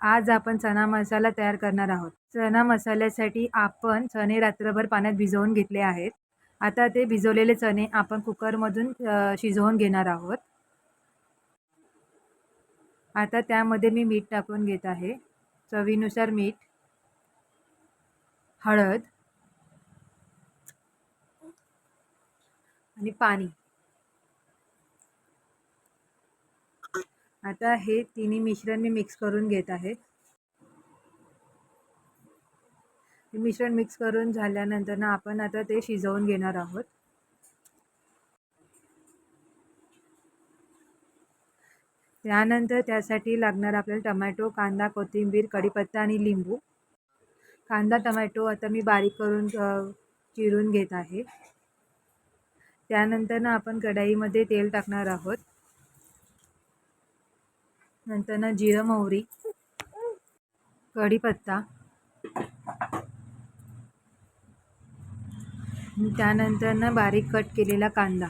आज आपण चना मसाला तयार करणार आहोत। चना मसाल्यासाठी आपण चणे रात्रभर पाण्यात भिजवून घेतले आहेत। आता ते भिजवलेले चणे आपण कुकरमधून शिजवून घेणार आहोत। आता त्यामध्ये मी मीठ टाकून घेत आहे, चवीनुसार मीठ, हळद आणि पाणी। आता हे तिन्ही मिश्रण मी मिक्स करून घेत आहे। हे मिश्रण मिक्स करून झाल्यानंतर ना आपण आता ते शिजवून घेणार आहोत। त्यानंतर त्यासाठी लागणार आपल्याला टोमॅटो, कांदा, कोथिंबीर, कढीपत्ता आणि लिंबू। कांदा टोमॅटो आता मी बारीक करून चिरून घेत आहे। त्यानंतर ना आपण कढईमध्ये तेल टाकणार आहोत। नंतर ना जिरं, मोहरी, कढीपत्ता, त्यानंतर ना बारीक कट केलेला कांदा।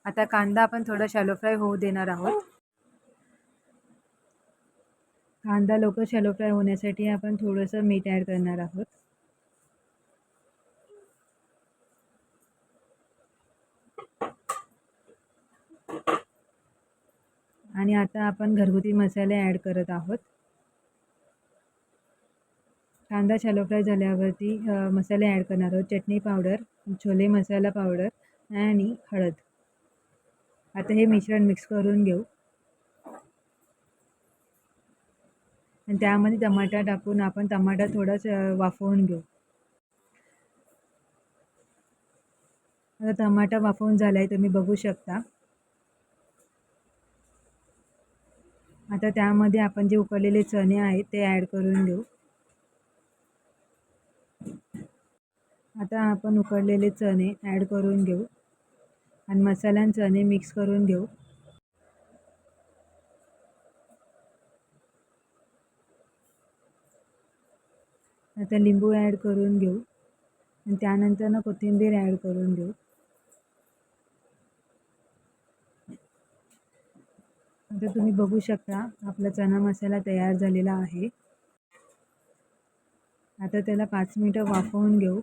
आता कांदा आपण थोडा शॅलो फ्राय होऊ देणार आहोत। कांदा लवकर शॅलो फ्राय होण्यासाठी आपण थोडंसं मीठ ॲड करणार आहोत। आणि आता आपण घरगुती मसाले ॲड करत आहोत। कांदा शॅलो फ्राय झाल्यावरती मसाले ॲड करणार आहोत। चटणी पावडर, छोले मसाला पावडर आणि हळद। आता हे मिश्रण मिक्स करून घेऊ आणि त्यामध्ये टमाटा टाकून आपण टमाटा थोडा वाफवून घेऊ। आता टमाटा वाफवून झालाय, तुम्ही बघू शकता। आता त्यामध्ये आपण जे उकडलेले चणे आहेत ते ॲड करून घेऊ। आता आपण उकडलेले चणे ॲड करून घेऊ आणि मसाला चणे मिक्स करून घेऊ। आता लिंबू ॲड करून घेऊ आणि त्यानंतर ना कोथिंबीर ॲड करून घेऊ। आता तुम्ही बघू शकता आपला चना मसाला तयार झालेला आहे। आता त्याला 5 मिनिटं वाफवून घेऊ।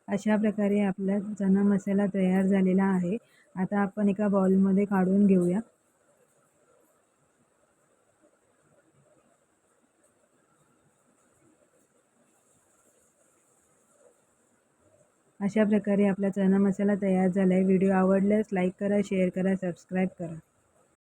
अशा प्रकारे आपला चना मसाला तयार झालेला आहे। आता आपण एका बाउलमध्ये काढून घेऊया। अशा प्रकारे आपला चना मसाला तयार झाला आहे। व्हिडिओ आवडल्यास लाईक करा, शेअर करा, सबस्क्राईब करा।